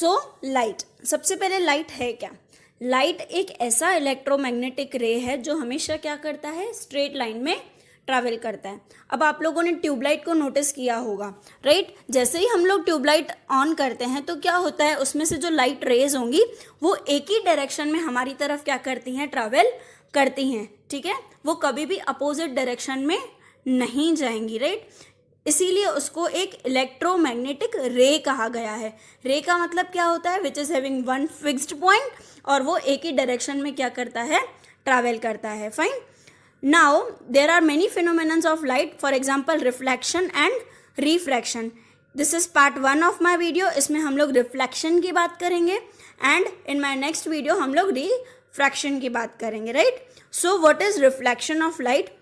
So light, सबसे पहले light है क्या? लाइट एक ऐसा इलेक्ट्रोमैग्नेटिक रे है जो हमेशा क्या करता है, स्ट्रेट लाइन में ट्रैवल करता है। अब आप लोगों ने ट्यूबलाइट को नोटिस किया होगा, राइट? जैसे ही हम लोग ट्यूबलाइट ऑन करते हैं तो क्या होता है, उसमें से जो लाइट रेज होंगी वो एक ही डायरेक्शन में हमारी तरफ क्या करती हैं, ट्रैवल करती हैं, ठीक है? वो कभी भी अपोजिट डायरेक्शन में नहीं जाएंगी, राइट? इसीलिए उसको एक इलेक्ट्रोमैग्नेटिक रे कहा गया है। रे का मतलब क्या होता है, which is having one fixed point, और वो एक ही डायरेक्शन में क्या करता है, ट्रैवल करता है। Fine. Now there are many phenomenons of light, for example reflection and refraction. This is part 1 of my video. इसमें हम लोग रिफ्लेक्शन की बात करेंगे and in my next video हम लोग रिफ्रैक्शन की बात करेंगे, right? So what is reflection of light?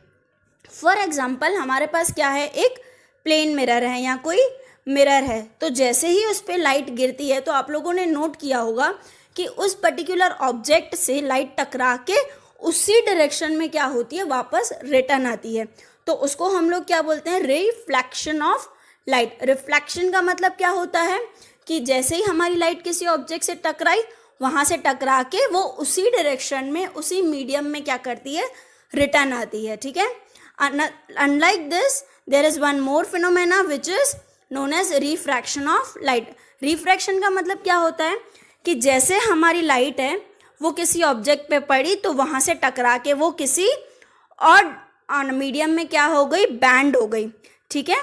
For example हमारे पास क्या है, एक प्लेन मिरर है या कोई मिरर है, तो जैसे ही उस पर लाइट गिरती है तो आप लोगों ने नोट किया होगा कि उस पर्टिकुलर ऑब्जेक्ट से लाइट टकरा के उसी डायरेक्शन में क्या होती है, वापस रिटर्न आती है। तो उसको हम लोग क्या बोलते हैं, रिफ्लेक्शन ऑफ लाइट। रिफ्लेक्शन का मतलब क्या होता है कि जैसे ही हमारी लाइट किसी ऑब्जेक्ट से टकराई, वहाँ से टकरा के वो उसी डायरेक्शन में, उसी मीडियम में क्या करती है, रिटर्न आती है, ठीक है? Unlike this, there is one more phenomena which is known as refraction of light. Refraction का मतलब क्या होता है कि जैसे हमारी लाइट है वो किसी ऑब्जेक्ट पे पड़ी तो वहाँ से टकरा के वो किसी और मीडियम में क्या हो गई, बैंड हो गई, ठीक है?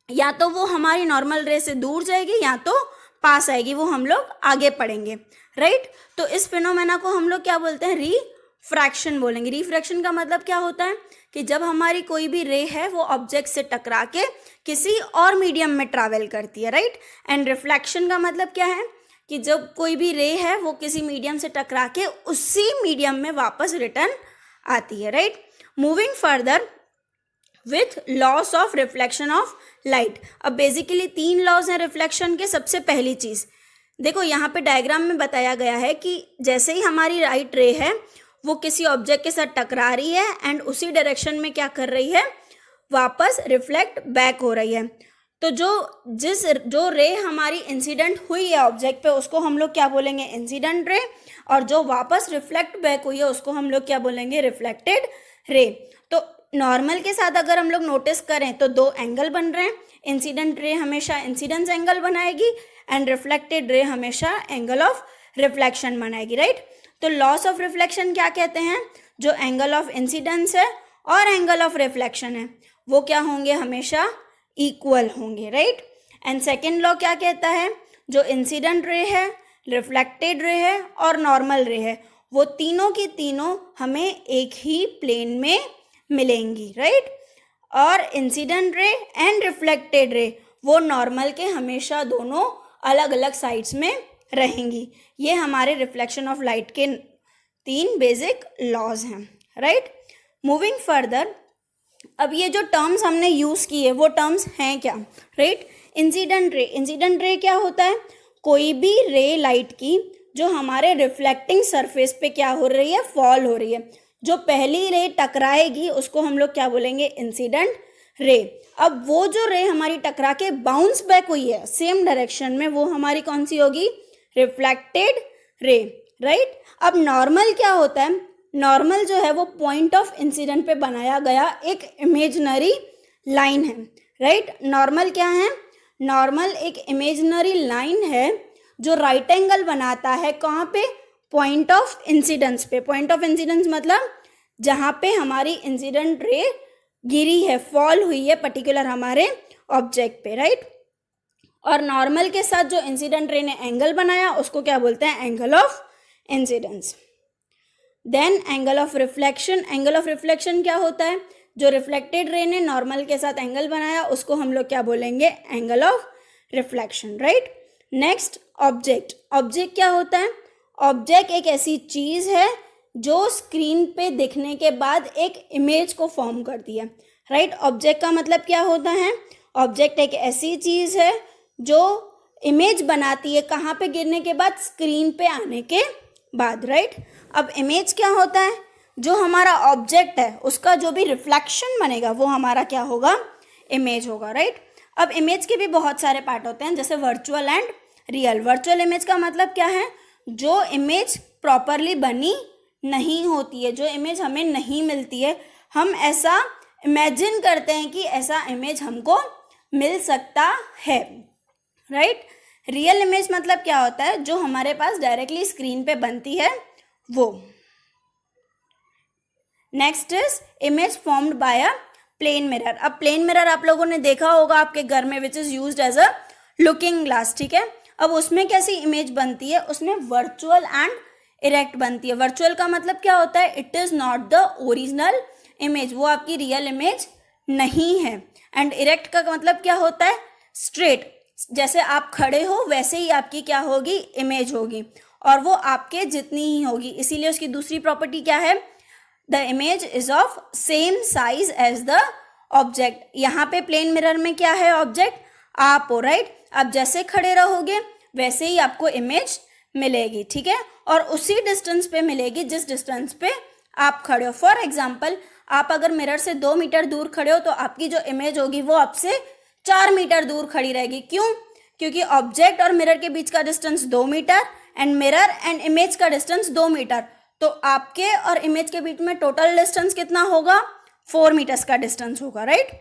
या तो वो हमारी नॉर्मल रे से दूर जाएगी या तो पास आएगी, वो हम लोग आगे पढ़ेंगे, राइट? तो इस फिनोमेना को हम लोग क्या बोलते हैं, रिफ्रैक्शन बोलेंगे। रिफ्रैक्शन का मतलब क्या होता है कि जब हमारी कोई भी रे है वो ऑब्जेक्ट से टकरा के किसी और मीडियम में ट्रैवल करती है, राइट? एंड रिफ्लेक्शन का मतलब क्या है कि जब कोई भी रे है वो किसी मीडियम से टकरा के उसी मीडियम में वापस रिटर्न आती है, right? Moving further with loss of reflection of light. अब बेसिकली 3 लॉज हैं रिफ्लेक्शन के। सबसे पहली चीज़ देखो, यहाँ पे डायग्राम में बताया गया है कि जैसे ही हमारी लाइट रे है वो किसी ऑब्जेक्ट के साथ टकरा रही है एंड उसी डायरेक्शन में क्या कर रही है, वापस रिफ्लेक्ट बैक हो रही है। तो जो रे हमारी इंसिडेंट हुई है ऑब्जेक्ट पे उसको हम लोग क्या बोलेंगे, इंसिडेंट रे, और जो वापस रिफ्लेक्ट बैक हुई है उसको हम लोग क्या बोलेंगे, रिफ्लेक्टेड रे। तो नॉर्मल के साथ अगर हम लोग नोटिस करें तो 2 एंगल बन रहे हैं। इंसिडेंट रे हमेशा इंसिडेंस एंगल बनाएगी एंड रिफ्लेक्टेड रे हमेशा एंगल ऑफ रिफ्लेक्शन बनाएगी, राइट? तो लॉस ऑफ रिफ्लेक्शन क्या कहते हैं, जो एंगल ऑफ इंसिडेंस है और एंगल ऑफ रिफ्लेक्शन है वो क्या होंगे, हमेशा इक्वल होंगे, राइट? एंड सेकेंड लॉ क्या कहता है, जो इंसिडेंट रे है, रिफ्लेक्टेड रे है और नॉर्मल रे है वो तीनों की तीनों हमें एक ही प्लेन में मिलेंगी, राइट? और incident ray and reflected ray वो नॉर्मल के हमेशा दोनों अलग अलग साइड्स में रहेंगी। ये हमारे रिफ्लेक्शन ऑफ लाइट के 3 बेसिक लॉज हैं, राइट? मूविंग फर्दर, अब ये जो टर्म्स हमने यूज़ किए वो टर्म्स हैं क्या, right? Incident ray, incident ray क्या होता है, कोई भी रे लाइट की जो हमारे रिफ्लेक्टिंग सरफेस पे क्या हो रही है, फॉल हो रही है। जो पहली रे टकराएगी उसको हम लोग क्या बोलेंगे, इंसिडेंट रे। अब वो जो रे हमारी टकरा के बाउंस बैक हुई है सेम डायरेक्शन में वो हमारी कौन सी होगी, रिफ्लेक्टेड रे, राइट? अब नॉर्मल क्या होता है, नॉर्मल जो है वो पॉइंट ऑफ इंसिडेंट पे बनाया गया एक इमेजिनरी लाइन है, राइट? नॉर्मल क्या है, नॉर्मल एक इमेजिनरी लाइन है जो राइट एंगल बनाता है, कहाँ पे, पॉइंट ऑफ इंसिडेंस पे। पॉइंट ऑफ इंसिडेंस मतलब जहाँ पे हमारी इंसिडेंट रे गिरी है, फॉल हुई है पर्टिकुलर हमारे ऑब्जेक्ट पे, राइट? और नॉर्मल के साथ जो इंसिडेंट रे ने एंगल बनाया उसको क्या बोलते हैं, angle of incidence. Then angle of reflection, angle of reflection क्या होता है, जो रिफ्लेक्टेड रे ने नॉर्मल के साथ एंगल बनाया उसको हम लोग क्या बोलेंगे, angle of reflection, right? Next object, object क्या होता है, ऑब्जेक्ट एक ऐसी चीज़ है जो स्क्रीन पे दिखने के बाद एक इमेज को फॉर्म करती है, राइट? ऑब्जेक्ट का मतलब क्या होता है, ऑब्जेक्ट एक ऐसी चीज़ है जो इमेज बनाती है, कहाँ पे गिरने के बाद, स्क्रीन पे आने के बाद, राइट? अब इमेज क्या होता है, जो हमारा ऑब्जेक्ट है उसका जो भी रिफ्लेक्शन बनेगा वो हमारा क्या होगा, इमेज होगा, राइट? अब इमेज के भी बहुत सारे पार्ट होते हैं, जैसे virtual and real. Virtual image का मतलब क्या है, जो इमेज प्रॉपरली बनी नहीं होती है, जो इमेज हमें नहीं मिलती है, हम ऐसा इमेजिन करते हैं कि ऐसा इमेज हमको मिल सकता है, राइट। रियल इमेज मतलब क्या होता है, जो हमारे पास डायरेक्टली स्क्रीन पे बनती है वो। Next is image formed by a plane mirror. अब प्लेन मिरर आप लोगों ने देखा होगा आपके घर में, which is used as a looking glass, ठीक है। अब उसमें कैसी इमेज बनती है, उसमें वर्चुअल एंड इरेक्ट बनती है। वर्चुअल का मतलब क्या होता है, it is not the original image, वो आपकी रियल इमेज नहीं है। एंड इरेक्ट का मतलब क्या होता है, स्ट्रेट, जैसे आप खड़े हो वैसे ही आपकी क्या होगी, इमेज होगी, और वो आपके जितनी ही होगी। इसीलिए उसकी दूसरी प्रॉपर्टी क्या है, the image is of same size as the object. यहाँ पे प्लेन मिरर में क्या है, ऑब्जेक्ट आप हो, राइट। आप जैसे खड़े रहोगे वैसे ही आपको इमेज मिलेगी, ठीक है, और उसी डिस्टेंस पे मिलेगी जिस डिस्टेंस पे आप खड़े हो। फॉर एग्जाम्पल, आप अगर मिरर से 2 मीटर दूर खड़े हो तो आपकी जो इमेज होगी वो आपसे 4 मीटर दूर खड़ी रहेगी। क्यों, क्योंकि ऑब्जेक्ट और मिरर के बीच का distance 2 metre and mirror and image का डिस्टेंस 2 मीटर, तो आपके और इमेज के बीच में टोटल डिस्टेंस कितना होगा, 4 मीटर्स का डिस्टेंस होगा, right.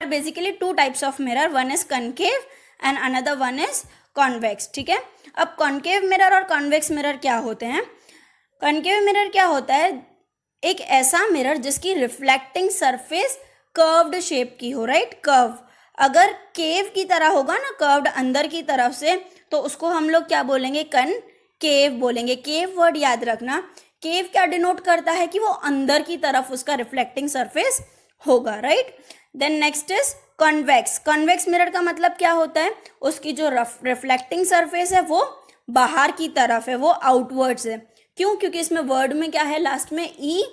Basically 2 types of mirror, one is concave and another one is convex, ठीक है। अब कॉन्केव मिरर और कॉन्वेक्स मिरर क्या होते हैं। कॉन्केव मिरर क्या होता है, एक ऐसा मिरर जिसकी रिफ्लेक्टिंग सरफेस कर्व्ड शेप की हो, राइट, कर्व। अगर केव की तरह होगा ना, कर्व्ड अंदर की तरफ से, तो उसको हम लोग क्या बोलेंगे, कनकेव बोलेंगे। केव वर्ड याद रखना, केव क्या डिनोट करता है कि वो अंदर की तरफ उसका रिफ्लेक्टिंग सरफेस होगा, right. Then next is convex. Convex mirror का मतलब क्या होता है, उसकी जो रिफ्लेक्टिंग सरफेस है वो बाहर की तरफ है, वो आउटवर्ड्स है। क्यों, क्योंकि इसमें वर्ड में क्या है, लास्ट में ई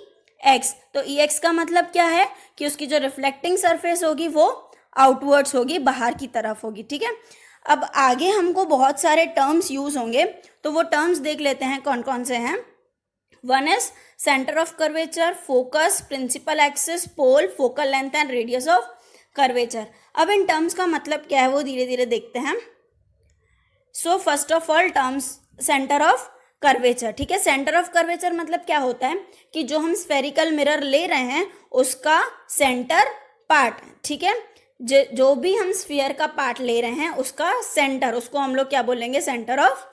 एक्स, तो ई एक्स का मतलब क्या है कि उसकी जो रिफ्लेक्टिंग सरफेस होगी वो आउटवर्ड्स होगी, बाहर की तरफ होगी, ठीक है। अब आगे हमको बहुत सारे टर्म्स यूज होंगे, तो वो टर्म्स देख लेते हैं कौन कौन से हैं। One is centre of curvature, focus, principal axis, pole, focal length and radius of curvature. अब इन टर्म्स का मतलब क्या है वो धीरे धीरे देखते हैं। So first of all terms, centre of curvature, ठीक है। सेंटर ऑफ कर्वेचर मतलब क्या होता है कि जो हम स्फेरिकल मिरर ले रहे हैं उसका सेंटर पार्ट, ठीक है, जो भी हम स्फीयर का पार्ट ले रहे हैं उसका सेंटर, उसको हम लोग क्या बोलेंगे, सेंटर ऑफ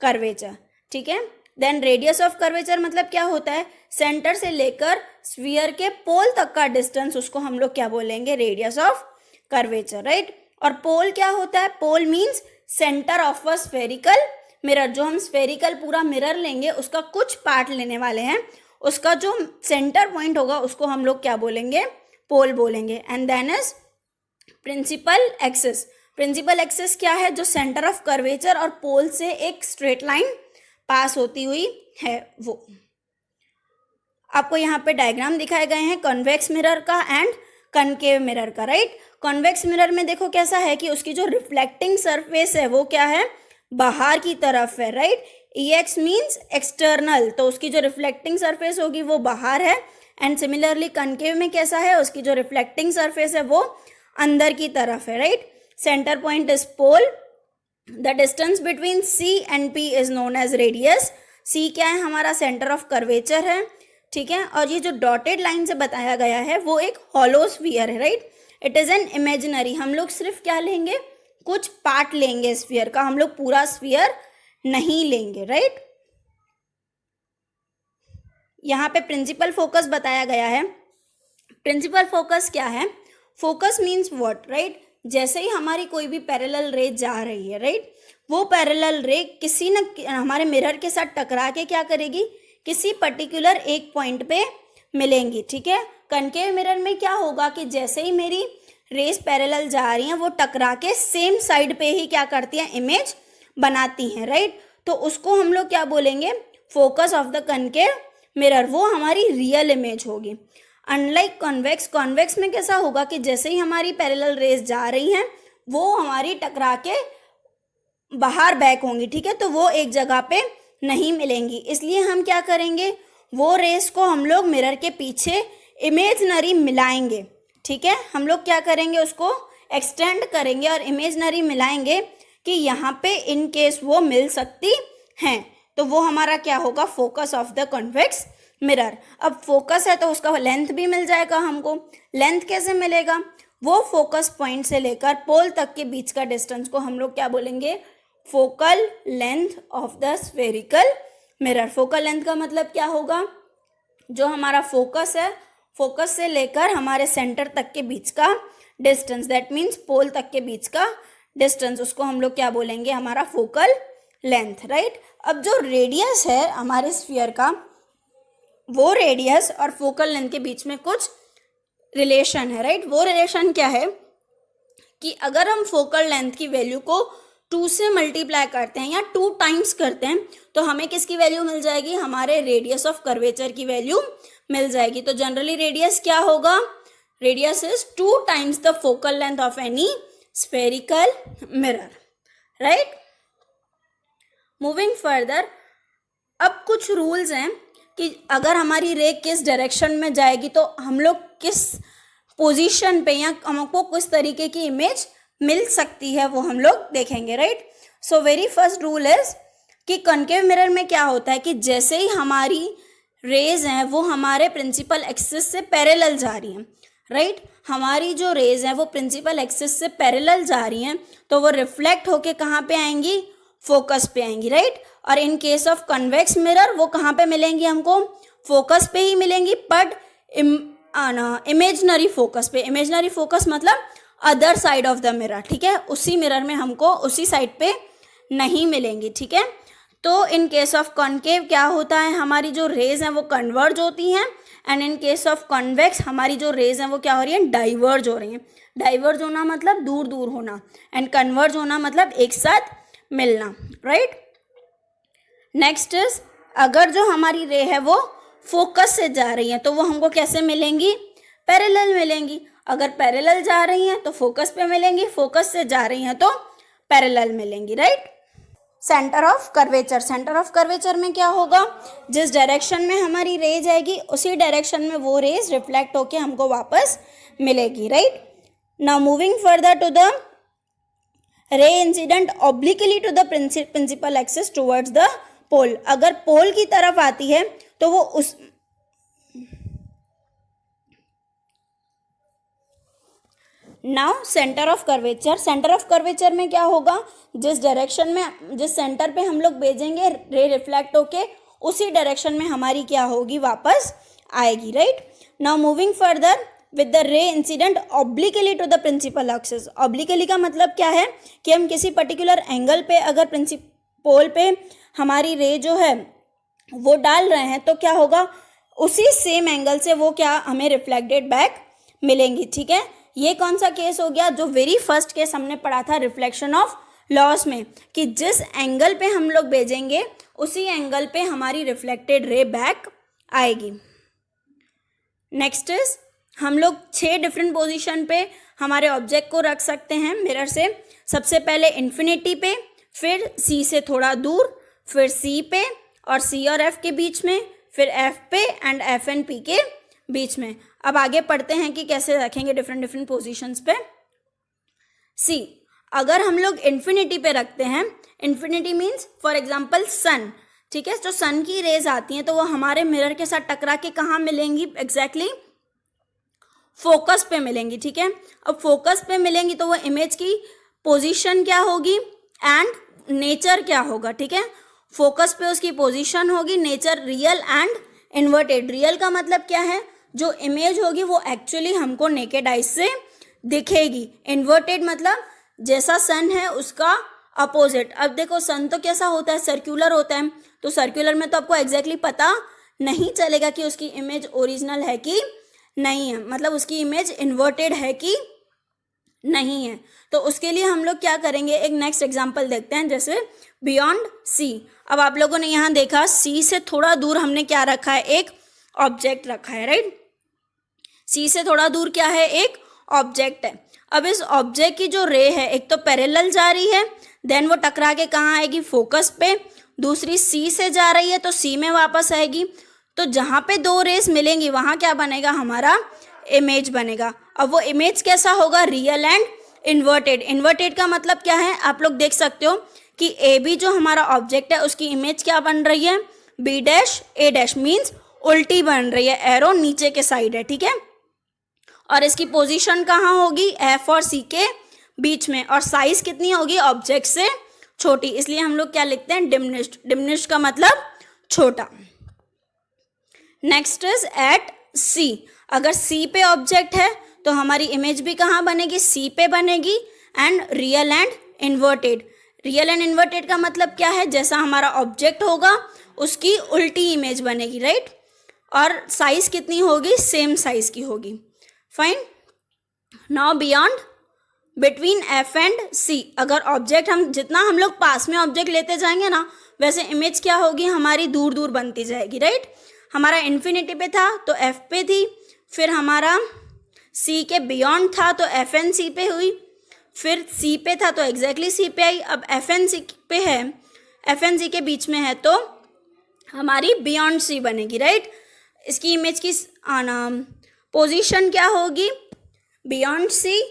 कर्वेचर, ठीक है। देन रेडियस ऑफ कर्वेचर मतलब क्या होता है, सेंटर से लेकर स्फीयर के पोल तक का डिस्टेंस, उसको हम लोग क्या बोलेंगे, रेडियस ऑफ कर्वेचर, राइट। और पोल क्या होता है, pole means centre of a spherical mirror. जो हम स्फेरिकल पूरा मिरर लेंगे उसका कुछ पार्ट लेने वाले हैं, उसका जो सेंटर पॉइंट होगा उसको हम लोग क्या बोलेंगे, पोल बोलेंगे। And then is principal axis. Principal axis क्या है, जो सेंटर ऑफ कर्वेचर और पोल से एक स्ट्रेट लाइन पास होती हुई है वो। आपको यहाँ पे डायग्राम दिखाए गए हैं कॉन्वेक्स मिरर का एंड कनकेव मिरर का, राइट। कॉन्वेक्स मिरर में देखो कैसा है कि उसकी जो रिफ्लेक्टिंग सरफेस है वो क्या है, बाहर की तरफ है, राइट। ई एक्स मीन्स एक्सटर्नल, तो उसकी जो रिफ्लेक्टिंग सरफेस होगी वो बाहर है। एंड सिमिलरली कनकेव में कैसा है, उसकी जो रिफ्लेक्टिंग सरफेस है वो अंदर की तरफ है, right. Centre point is pole. The distance between C and P is known as radius. C क्या है, हमारा सेंटर ऑफ कर्वेचर है, ठीक है। और ये जो डॉटेड लाइन से बताया गया है वो एक हॉलो स्फीयर है, right. It is an imaginary, हम लोग सिर्फ क्या लेंगे, कुछ पार्ट लेंगे स्फीयर का, हम लोग पूरा स्फीयर नहीं लेंगे, राइट। यहाँ पे प्रिंसिपल फोकस बताया गया है। प्रिंसिपल फोकस क्या है, फोकस मीन्स व्हाट, राइट। जैसे ही हमारी कोई भी पैरेलल रे जा रही है, राइट, वो पैरेलल रे किसी न हमारे मिरर के साथ टकरा के क्या करेगी, किसी पर्टिकुलर एक पॉइंट पे मिलेंगी, ठीक है। कनकेव मिरर में क्या होगा कि जैसे ही मेरी रेस पैरेलल जा रही हैं वो टकरा के सेम साइड पे ही क्या करती हैं, इमेज बनाती हैं, राइट। तो उसको हम लोग क्या बोलेंगे, focus of the concave mirror, वो हमारी रियल इमेज होगी। अनलाइक कॉन्वेक्स, कॉन्वेक्स में कैसा होगा कि जैसे ही हमारी पैरेलल रेस जा रही हैं वो हमारी टकरा के बाहर बैक होंगी, ठीक है, तो वो एक जगह पे नहीं मिलेंगी। इसलिए हम क्या करेंगे, वो रेस को हम लोग मिरर के पीछे इमेजनरी मिलाएंगे, ठीक है। हम लोग क्या करेंगे, उसको एक्सटेंड करेंगे और इमेजनरी मिलाएंगे कि यहाँ पे इन केस वो मिल सकती हैं, तो वो हमारा क्या होगा, focus of the convex mirror. अब फोकस है तो उसका लेंथ भी मिल जाएगा हमको। लेंथ कैसे मिलेगा, वो फोकस पॉइंट से लेकर पोल तक के बीच का डिस्टेंस को हम लोग क्या बोलेंगे, focal length of the spherical mirror. Focal length का मतलब क्या होगा, जो हमारा फोकस है, फोकस से लेकर हमारे सेंटर तक के बीच का डिस्टेंस, दैट मीन्स पोल तक के बीच का डिस्टेंस, उसको हम लोग क्या बोलेंगे, हमारा फोकल लेंथ, राइट। अब जो रेडियस है हमारे स्फीयर का, वो रेडियस और फोकल लेंथ के बीच में कुछ रिलेशन है, राइट। वो रिलेशन क्या है कि अगर हम फोकल लेंथ की वैल्यू को 2 से मल्टीप्लाई करते हैं या 2 टाइम्स करते हैं, तो हमें किसकी वैल्यू मिल जाएगी, हमारे रेडियस ऑफ कर्वेचर की वैल्यू मिल जाएगी। तो जनरली रेडियस क्या होगा, radius is 2 times the focal length of any spherical mirror, right. Moving further, अब कुछ रूल्स हैं कि अगर हमारी रे किस डायरेक्शन में जाएगी तो हम लोग किस पोजीशन पे या हमको किस तरीके की इमेज मिल सकती है, वो हम लोग देखेंगे, right. So very first rule is कि कॉन्केव मिरर में क्या होता है कि जैसे ही हमारी रेज हैं वो हमारे प्रिंसिपल एक्सिस से पैरेलल जा रही हैं, राइट। हमारी जो रेज हैं वो प्रिंसिपल एक्सिस से पैरेलल जा रही हैं, तो वो रिफ्लेक्ट होके कहाँ पे आएंगी, फोकस पे आएंगी, राइट। और in case of convex mirror वो कहाँ पे मिलेंगी हमको, फोकस पे ही मिलेंगी, बट इमेजनरी फोकस पे। इमेजनरी फोकस मतलब other side of the mirror, ठीक है, उसी मिरर में हमको उसी साइड पे नहीं मिलेंगी, ठीक है। तो इन केस ऑफ कॉन्केव क्या होता है, हमारी जो रेज हैं वो कन्वर्ज होती हैं, and in case of convex हमारी जो रेज हैं वो क्या हो रही हैं, डाइवर्ज हो रही हैं। डाइवर्ज होना मतलब दूर दूर होना, एंड कन्वर्ज होना मतलब एक साथ मिलना, राइट। नेक्स्ट इज, अगर जो हमारी रे है वो फोकस से जा रही है तो वो हमको कैसे मिलेंगी, पैरेलल मिलेंगी। अगर पैरेलल जा रही हैं तो फोकस पे मिलेंगी, फोकस से जा रही हैं तो पैरेलल मिलेंगी, right. Centre of curvature, centre of curvature में क्या होगा, जिस डायरेक्शन में हमारी रे जाएगी उसी डायरेक्शन में वो रेज रिफ्लेक्ट होके हमको वापस मिलेगी, right. Now moving further to the ray incident obliquely to the principal axis towards the pole. अगर पोल की तरफ आती है तो वो उस now centre of curvature, centre of curvature में क्या होगा, जिस डायरेक्शन में, जिस सेंटर पे हम लोग भेजेंगे रे रिफ्लेक्ट होके उसी डायरेक्शन में हमारी क्या होगी, वापस आएगी, right. Now moving further with the ray incident obliquely to the principal axis. Obliquely का मतलब क्या है कि हम किसी पर्टिकुलर एंगल पे अगर पोल पे हमारी रे जो है वो डाल रहे हैं तो क्या होगा, उसी सेम एंगल से वो क्या हमें रिफ्लेक्टेड बैक मिलेंगी, ठीक है। ये कौन सा केस हो गया, जो वेरी फर्स्ट केस हमने पढ़ा था रिफ्लेक्शन ऑफ लॉस में, कि जिस एंगल पे हम लोग भेजेंगे उसी एंगल पे हमारी रिफ्लेक्टेड रे बैक आएगी। नेक्स्ट इज, हम लोग 6 डिफरेंट पोजीशन पे हमारे ऑब्जेक्ट को रख सकते हैं मिरर से। सबसे पहले इन्फिनिटी पे, फिर सी से थोड़ा दूर, फिर सी पे और सी और एफ के बीच में, फिर एफ पे एंड एफ एंड पी के बीच में। अब आगे पढ़ते हैं कि कैसे रखेंगे डिफरेंट पोजीशंस पे। सी, अगर हम लोग इन्फिनिटी पे रखते हैं, इन्फिनिटी मीन्स फॉर एग्जांपल सन, ठीक है, जो सन की रेज आती हैं तो वो हमारे मिरर के साथ टकरा के कहाँ मिलेंगी, एग्जैक्टली फोकस पे मिलेंगी, ठीक है। अब फोकस पे मिलेंगी तो वो इमेज की पोजीशन क्या होगी एंड नेचर क्या होगा, ठीक है। फोकस पे उसकी पोजीशन होगी, nature real and inverted. Real का मतलब क्या है, जो इमेज होगी वो एक्चुअली हमको नेकेड आइज से दिखेगी। इन्वर्टेड मतलब जैसा सन है उसका अपोजिट। अब देखो सन तो कैसा होता है, सर्कुलर होता है, तो सर्कुलर में तो आपको एग्जैक्टली पता नहीं चलेगा कि उसकी इमेज ओरिजिनल है कि नहीं है, मतलब उसकी इमेज इन्वर्टेड है कि नहीं है। तो उसके लिए हम लोग क्या करेंगे, एक नेक्स्ट एग्जांपल देखते हैं, जैसे बियॉन्ड सी। अब आप लोगों ने यहाँ देखा सी से थोड़ा दूर हमने क्या रखा है, एक ऑब्जेक्ट रखा है, राइट। सी से थोड़ा दूर क्या है, एक ऑब्जेक्ट है। अब इस ऑब्जेक्ट की जो रे है, एक तो पैरेलल जा रही है, देन वो टकरा के कहाँ आएगी, फोकस पे। दूसरी सी से जा रही है तो सी में वापस आएगी। तो जहाँ पे 2 रेस मिलेंगी वहाँ क्या बनेगा, हमारा इमेज बनेगा। अब वो इमेज कैसा होगा, रियल एंड इन्वर्टेड। इन्वर्टेड का मतलब क्या है, आप लोग देख सकते हो कि ए बी जो हमारा ऑब्जेक्ट है उसकी इमेज क्या बन रही है, बी डैश ए डैश, मीन्स उल्टी बन रही है, एरो नीचे के साइड है, ठीक है। और इसकी पोजीशन कहाँ होगी, एफ और सी के बीच में, और साइज कितनी होगी, ऑब्जेक्ट से छोटी, इसलिए हम लोग क्या लिखते हैं, डिमिनिश्ड। डिमिनिश्ड का मतलब छोटा। नेक्स्ट इज एट सी। अगर सी पे ऑब्जेक्ट है तो हमारी इमेज भी कहाँ बनेगी, सी पे बनेगी, and real and inverted. Real and inverted का मतलब क्या है, जैसा हमारा ऑब्जेक्ट होगा उसकी उल्टी इमेज बनेगी, राइट। और साइज कितनी होगी, सेम साइज की होगी। Fine. Now beyond between F and C, अगर ऑब्जेक्ट जितना हम लोग पास में ऑब्जेक्ट लेते जाएंगे ना, वैसे इमेज क्या होगी, हमारी दूर दूर बनती जाएगी, राइट। हमारा इन्फिनिटी पे था तो एफ पे थी, फिर हमारा सी के बियॉन्ड था तो एफ एन सी पे हुई, फिर सी पे था तो एग्जैक्टली सी पे आई, अब एफ एन सी पे है, एफ एन सी के बीच में है तो हमारी बियॉन्ड सी बनेगी, राइट। इसकी इमेज की पोजीशन क्या होगी, beyond C,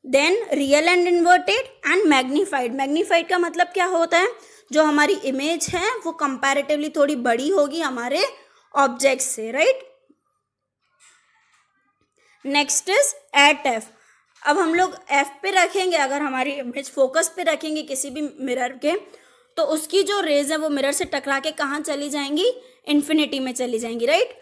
then real and inverted and magnified. Magnified का मतलब क्या होता है, जो हमारी इमेज है वो कंपैरेटिवली थोड़ी बड़ी होगी हमारे ऑब्जेक्ट से, right. Next is at F. अब हम लोग एफ पे रखेंगे, अगर हमारी इमेज फोकस पे रखेंगे किसी भी मिरर के, तो उसकी जो रेज है वो मिरर से टकरा के कहाँ चली जाएंगी, इन्फिनिटी में चली जाएंगी, राइट।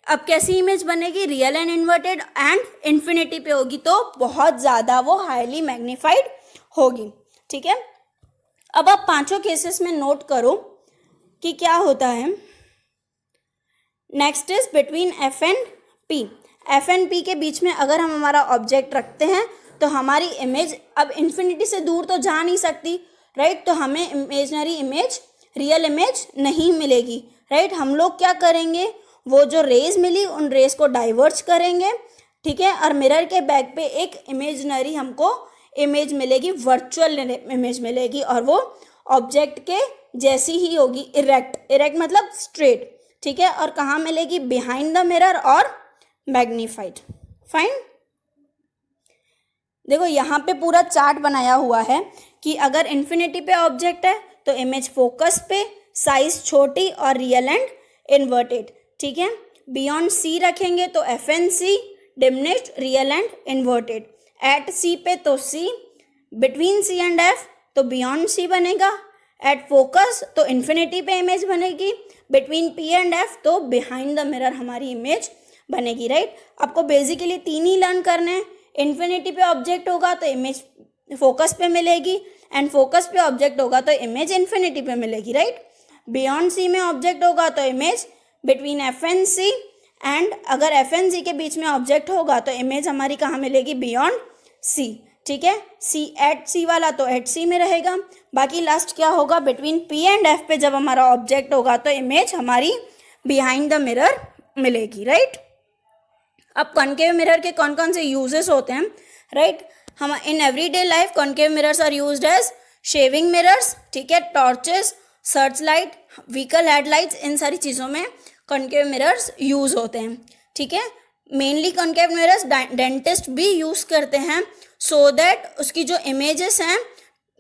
अब कैसी इमेज बनेगी, real and inverted and infinity पे होगी, तो बहुत ज़्यादा वो हाईली मैग्नीफाइड होगी, ठीक है। अब आप पांचों केसेस में नोट करो कि क्या होता है। Next is between F and P. F and P के बीच में अगर हम हमारा ऑब्जेक्ट रखते हैं तो हमारी इमेज अब इन्फिनिटी से दूर तो जा नहीं सकती, राइट। तो हमें इमेजनरी इमेज, रियल इमेज नहीं मिलेगी, राइट। हम लोग क्या करेंगे, वो जो रेज मिली उन रेज को डाइवर्ज करेंगे, ठीक है। और मिरर के बैक पे एक इमेजनरी हमको इमेज मिलेगी, वर्चुअल इमेज मिलेगी, और वो ऑब्जेक्ट के जैसी ही होगी, इरेक्ट। इरेक्ट मतलब स्ट्रेट, ठीक है। और कहाँ मिलेगी, बिहाइंड द मिरर और मैग्नीफाइड। फाइन। देखो यहाँ पे पूरा चार्ट बनाया हुआ है कि अगर इन्फिनिटी पे ऑब्जेक्ट है तो इमेज फोकस पे, साइज छोटी और रियल एंड इन्वर्टेड, ठीक है। बियॉन्ड सी रखेंगे तो F and C, diminished, real and inverted. At C पे तो C, between C and F तो बियॉन्ड सी बनेगा, एट फोकस तो इन्फिनिटी पे इमेज बनेगी, बिटवीन पी एंड एफ तो बिहाइंड द मिरर हमारी इमेज बनेगी, राइट। आपको बेसिकली तीन ही लर्न करने हैं। इन्फिनिटी पे ऑब्जेक्ट होगा तो इमेज फोकस पे मिलेगी, एंड फोकस पे ऑब्जेक्ट होगा तो इमेज इन्फिनिटी पे मिलेगी, राइट। बियॉन्ड सी में ऑब्जेक्ट होगा तो image between F and C, and अगर एफ एन सी के बीच में ऑब्जेक्ट होगा तो इमेज हमारी कहाँ मिलेगी, बियॉन्ड सी, ठीक है। सी एट सी वाला तो एट सी में रहेगा। बाकी लास्ट क्या होगा, बिटवीन पी एंड एफ पे जब हमारा ऑब्जेक्ट होगा तो इमेज हमारी बिहाइंड द मिरर मिलेगी, राइट। अब कॉनकेव मिरर के कौन कौन से यूजेस होते हैं, राइट। हम in everyday life concave mirrors are used as shaving mirrors, ठीक है, torches, search light, vehicle headlights, इन सारी चीज़ों में कॉनकेव मिरर्स यूज होते हैं, ठीक है। मेनली कॉनकेव मिरर्स डेंटिस्ट भी यूज़ करते हैं, सो दैट उसकी जो इमेजेस हैं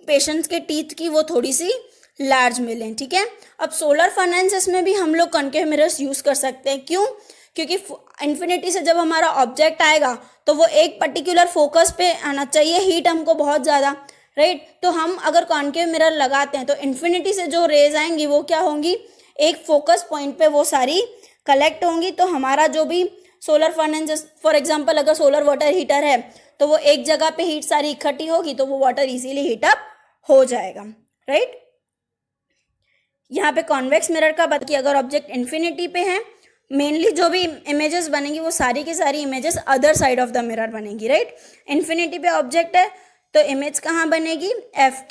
पेशेंट्स के टीथ की वो थोड़ी सी लार्ज मिलें, ठीक है। अब सोलर फर्नेसेस में भी हम लोग कॉनकेव मिरर्स यूज़ कर सकते हैं, क्यों, क्योंकि इन्फिनिटी से जब हमारा ऑब्जेक्ट आएगा तो वो एक पर्टिकुलर फोकस पे आना चाहिए, हीट हमको बहुत ज़्यादा, राइट। तो हम अगर कॉनकेव मिरर लगाते हैं तो इन्फिनिटी से जो रेज आएंगी वो क्या होंगी, एक फोकस पॉइंट पे वो सारी कलेक्ट होंगी, तो हमारा जो भी सोलर फर्नेस, फॉर एग्जांपल अगर सोलर वाटर हीटर है तो वो एक जगह पे हीट सारी इकट्ठी होगी तो वो वाटर इजीली हीटअप हो जाएगा, राइट। यहाँ पे कॉन्वेक्स मिरर का बात कि अगर ऑब्जेक्ट इन्फिनिटी पे है, मेनली जो भी इमेजेस बनेंगी वो सारी की सारी images other side of the mirror बनेगी, राइट। इन्फिनिटी पे ऑब्जेक्ट है तो इमेज कहाँ बनेगी, एफ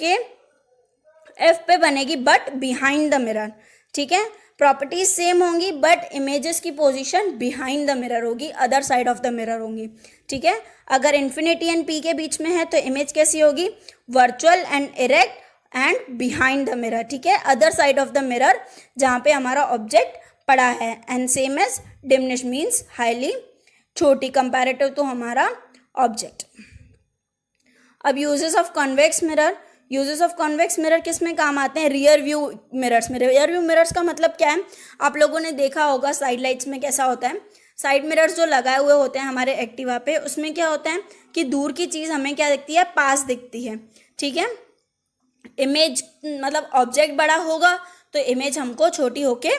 पे बनेगी, बट बिहाइंड द मिरर, ठीक है। प्रॉपर्टीज सेम होंगी बट इमेजेस की पोजीशन बिहाइंड द मिरर होगी, other side of the mirror होंगी, ठीक है। अगर इन्फिनिटी एंड पी के बीच में है तो इमेज कैसी होगी, virtual and erect and behind the mirror, ठीक है, other side of the mirror जहाँ पे हमारा ऑब्जेक्ट पड़ा है। And same as diminish means highly छोटी, कंपैरेटिव तो हमारा ऑब्जेक्ट। अब uses of convex mirror, uses of convex mirror किस में काम आते हैं? रियर व्यू मिरर्स में। रियर व्यू मिरर्स का मतलब क्या है? आप लोगों ने देखा होगा साइड लाइट्स में कैसा होता है, साइड मिरर्स जो लगाए हुए होते हैं हमारे एक्टिवा पे, उसमें क्या होता है कि दूर की चीज़ हमें क्या दिखती है? पास दिखती है, ठीक है। इमेज मतलब ऑब्जेक्ट बड़ा होगा तो इमेज हमको छोटी होके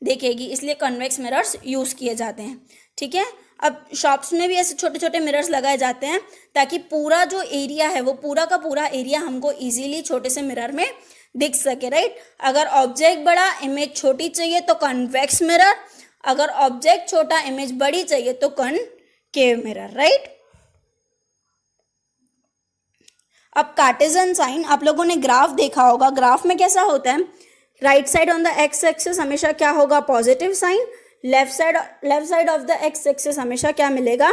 देखेगी, इसलिए कॉन्वेक्स मिरर्स यूज़ किए जाते हैं, ठीक है। अब शॉप्स में भी ऐसे छोटे छोटे मिरर्स लगाए जाते हैं ताकि पूरा जो एरिया है वो पूरा का पूरा एरिया हमको इजीली छोटे से मिरर में दिख सके, राइट। अगर ऑब्जेक्ट बड़ा इमेज छोटी चाहिए तो कॉन्वेक्स मिरर, अगर ऑब्जेक्ट छोटा इमेज बड़ी चाहिए तो कॉनकेव मिरर, राइट। अब कार्टेशियन साइन, आप लोगों ने ग्राफ देखा होगा, ग्राफ में कैसा होता है? Right side on the X axis हमेशा क्या होगा? Positive sign. Left side of the X axis हमेशा क्या मिलेगा?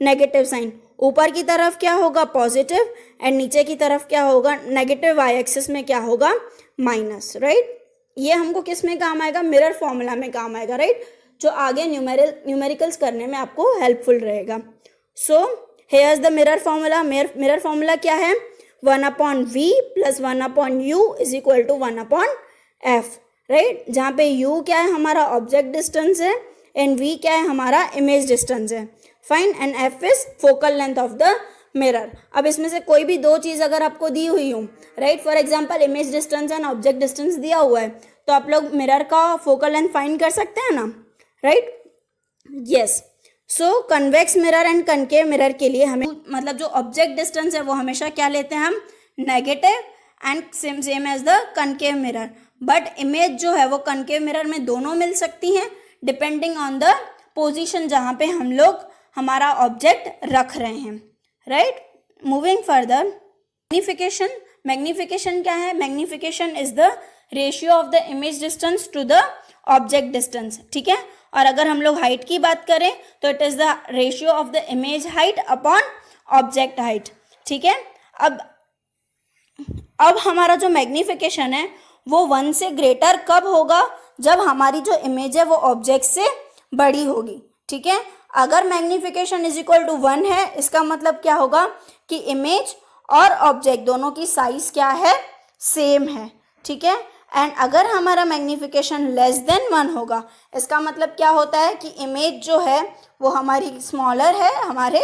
Negative sign. ऊपर की तरफ क्या होगा? पॉजिटिव, एंड नीचे की तरफ क्या होगा? नेगेटिव। वाई एक्सिस में क्या होगा? Minus, right. ये हमको किस में काम आएगा? मिरर फॉर्मूला में काम आएगा, राइट, जो आगे न्यूमेरिकल्स करने में आपको हेल्पफुल रहेगा। So here is the mirror formula. Mirror formula क्या है? 1/v + 1/u is equal to 1/f, right, जहाँ पे u क्या है? हमारा ऑब्जेक्ट डिस्टेंस है, एंड v क्या है? हमारा इमेज डिस्टेंस है, fine, and f is focal length of the mirror. अब इसमें से कोई भी दो चीज़ अगर आपको दी हुई हो, right, for example image distance and object distance दिया हुआ है, तो आप लोग मिरर का फोकल लेंथ फाइंड कर सकते हैं ना, right, yes. So convex mirror and concave mirror के लिए हमें मतलब जो ऑब्जेक्ट डिस्टेंस है वो हमेशा क्या लेते हैं हम? Negative, and same as the concave mirror. But image जो है वो कनकेव मिरर में दोनों मिल सकती हैं डिपेंडिंग ऑन द पोजीशन जहाँ पे हम लोग हमारा ऑब्जेक्ट रख रहे हैं, right. Moving further, magnification. Magnification क्या है? Magnification is the ratio of the image distance to the object distance, ठीक है। और अगर हम लोग हाइट की बात करें तो it is the ratio of the image height upon object height, ठीक है। अब हमारा जो मैग्नीफिकेशन है वो 1 से ग्रेटर कब होगा? जब हमारी जो इमेज है वो ऑब्जेक्ट से बड़ी होगी, ठीक है। अगर मैग्नीफिकेशन इज इक्वल टू 1 है, इसका मतलब क्या होगा कि इमेज और ऑब्जेक्ट दोनों की साइज क्या है? सेम है, ठीक है। एंड अगर हमारा मैग्नीफिकेशन लेस देन 1 होगा, इसका मतलब क्या होता है कि इमेज जो है वो हमारी स्मॉलर है हमारे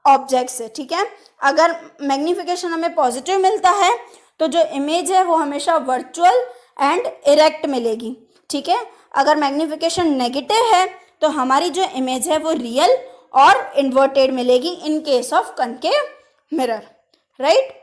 ऑब्जेक्ट से, ठीक है। अगर मैग्नीफिकेशन हमें पॉजिटिव मिलता है तो जो इमेज है वो हमेशा वर्चुअल एंड इरेक्ट मिलेगी, ठीक है। अगर मैग्नीफिकेशन नेगेटिव है तो हमारी जो इमेज है वो रियल और इन्वर्टेड मिलेगी in case of concave mirror, right.